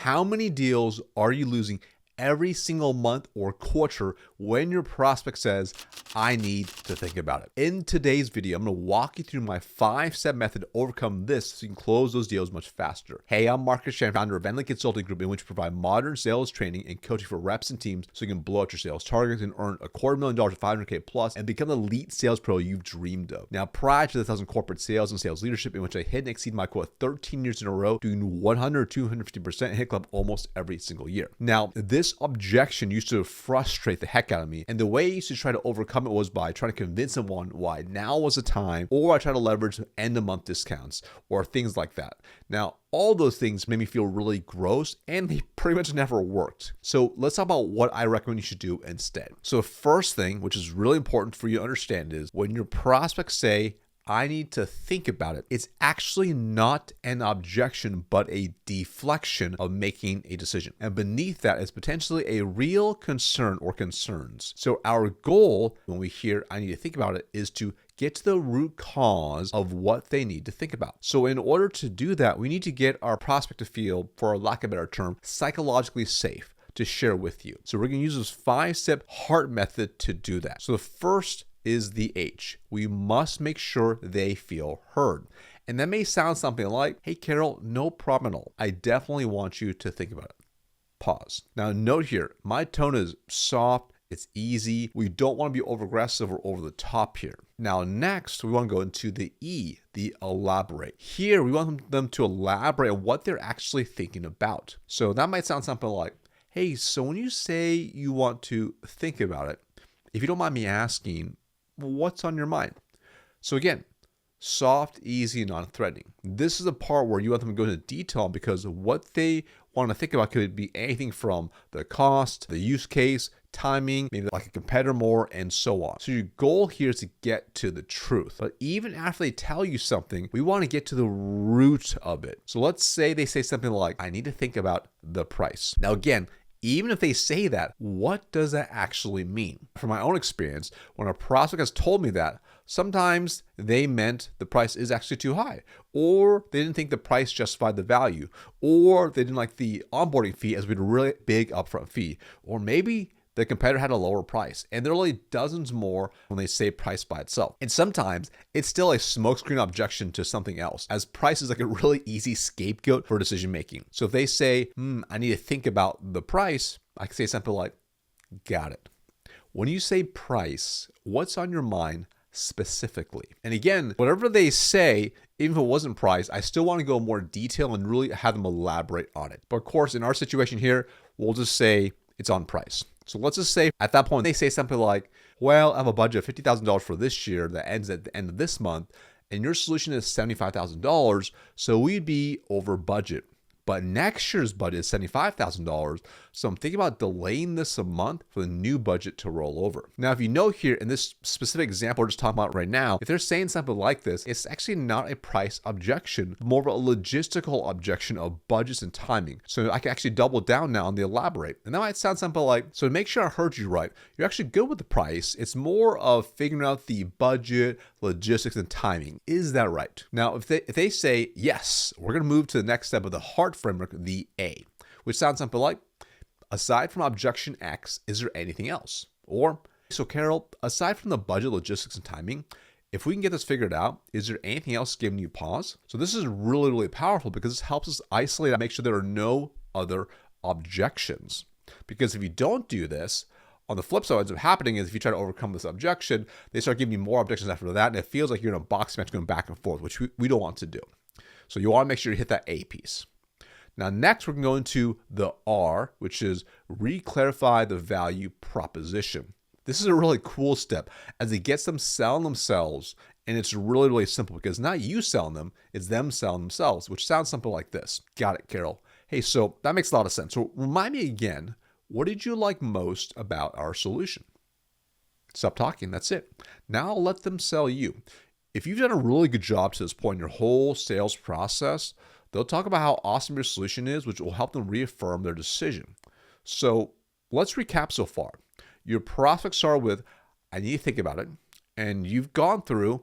How many deals are you losing every single month or quarter when your prospect says, I need to think about it? In today's video, I'm going to walk you through my 5-step method to overcome this so you can close those deals much faster. Hey, I'm Recession, founder of Vendlink Consulting Group, in which we provide modern sales training and coaching for reps and teams so you can blow out your sales targets and earn $250,000 to $500K plus and become the elite sales pro you've dreamed of. Now, prior to this, I was in corporate sales and sales leadership, in which I hit and exceeded my quota 13 years in a row, doing 100, 250% and hit club almost every single year. Now, this objection used to frustrate the heck out of me, and the way I used to try to overcome it was by trying to convince someone why now was the time, or I try to leverage end of month discounts or things like that. Now, all those things made me feel really gross, and they pretty much never worked. So let's talk about what I recommend you should do instead. So first thing, which is really important for you to understand, is when your prospects say, I need to think about it, it's actually not an objection, but a deflection of making a decision. And beneath that is potentially a real concern or concerns. So our goal when we hear I need to think about it is to get to the root cause of what they need to think about. So in order to do that, we need to get our prospect to feel, for lack of a better term, psychologically safe to share with you. So we're going to use this 5-step heart method to do that. So the first is the H. We must make sure they feel heard. And that may sound something like, hey, Carol, no problem at all. I definitely want you to think about it. Pause. Now note here, my tone is soft, it's easy. We don't want to be over aggressive or over the top here. Now next, we want to go into the E, the elaborate. Here, we want them to elaborate on what they're actually thinking about. So that might sound something like, hey, so when you say you want to think about it, if you don't mind me asking, what's on your mind? So again, soft, easy, non-threatening. This is the part where you want them to go into detail, because what they want to think about could be anything from the cost, the use case, timing, maybe like a competitor more, and so on. So your goal here is to get to the truth. But even after they tell you something, we want to get to the root of it. So let's say they say something like, I need to think about the price. Now again, even if they say that, what does that actually mean? From my own experience, when a prospect has told me that, sometimes they meant the price is actually too high, or they didn't think the price justified the value, or they didn't like the onboarding fee as being a really big upfront fee, or maybe the competitor had a lower price, and there are really dozens more when they say price by itself. And sometimes it's still a smokescreen objection to something else, as price is like a really easy scapegoat for decision making. So if they say, I need to think about the price, I can say something like, got it. When you say price, what's on your mind specifically? And again, whatever they say, even if it wasn't price, I still want to go more detail and really have them elaborate on it. But of course, in our situation here, we'll just say it's on price. So let's just say at that point, they say something like, well, I have a budget of $50,000 for this year that ends at the end of this month, and your solution is $75,000, so we'd be over budget. But next year's budget is $75,000, so I'm thinking about delaying this a month for the new budget to roll over. Now, if you note here in this specific example we're just talking about right now, if they're saying something like this, it's actually not a price objection, more of a logistical objection of budgets and timing. So I can actually double down now on the elaborate. And that might sound something like, so to make sure I heard you right, you're actually good with the price. It's more of figuring out the budget, logistics, and timing. Is that right? Now, if they say, yes, we're going to move to the next step of the heart framework, the A, which sounds something like, aside from objection X, is there anything else? Or, so Carol, aside from the budget, logistics, and timing, if we can get this figured out, is there anything else giving you pause? So this is really, really powerful, because this helps us isolate and make sure there are no other objections. Because if you don't do this, on the flip side, what ends up happening is if you try to overcome this objection, they start giving you more objections after that, and it feels like you're in a boxing match going back and forth, which we don't want to do. So you want to make sure you hit that A piece. Now, next, we're going to go into the R, which is re-clarify the value proposition. This is a really cool step as it gets them selling themselves, and it's really, really simple because not you selling them, it's them selling themselves, which sounds something like this. Got it, Carol. Hey, so that makes a lot of sense. So remind me again, what did you like most about our solution? Stop talking, that's it. Now I'll let them sell you. If you've done a really good job to this point in your whole sales process, they'll talk about how awesome your solution is, which will help them reaffirm their decision. So let's recap so far. Your prospects start with, I need to think about it. And you've gone through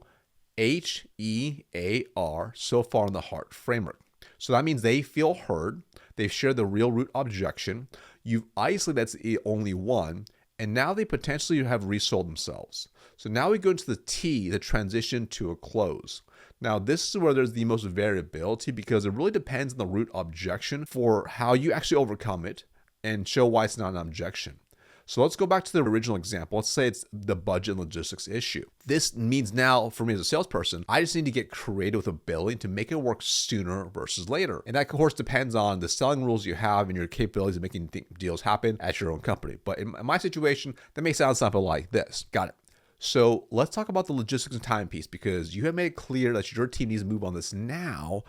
HEAR so far in the heart framework. So that means they feel heard, they've shared the real root objection, you've isolated that's the only one, and now they potentially have resold themselves. So now we go into the T, the transition to a close. Now this is where there's the most variability because it really depends on the root objection for how you actually overcome it and show why it's not an objection. So let's go back to the original example. Let's say it's the budget and logistics issue. This means now for me as a salesperson, I just need to get creative with a billing to make it work sooner versus later. And that of course depends on the selling rules you have and your capabilities of making deals happen at your own company. But in my situation, that may sound something like this. Got it. So let's talk about the logistics and time piece because you have made it clear that your team needs to move on this now.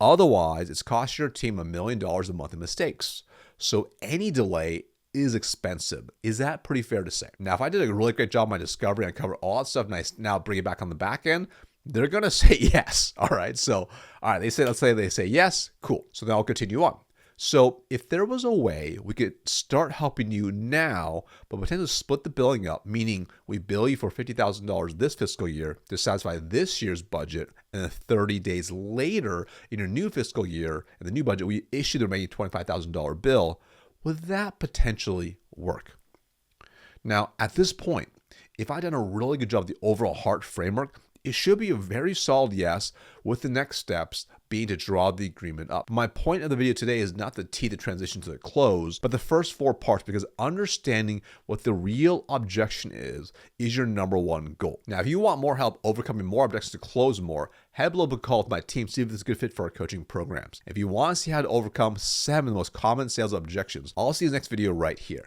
Otherwise, it's cost your team $1 million a month in mistakes. So any delay is expensive. Is that pretty fair to say? Now, if I did a really great job on my discovery and cover all that stuff and I now bring it back on the back end, they're going to say yes. All right. So, all right, let's say they say yes. Cool. So now I'll continue on. So if there was a way we could start helping you now, but potentially split the billing up, meaning we bill you for $50,000 this fiscal year to satisfy this year's budget, and then 30 days later in your new fiscal year, in the new budget, we issue the remaining $25,000 bill, would that potentially work? Now, at this point, if I've done a really good job of the overall heart framework, it should be a very solid yes, with the next steps being to draw the agreement up. My point of the video today is not the T, the transition to the close, but the first 4 parts, because understanding what the real objection is your number one goal. Now, if you want more help overcoming more objections to close more, head below to call with my team, see if this is a good fit for our coaching programs. If you want to see how to overcome 7 of the most common sales objections, I'll see you in the next video right here.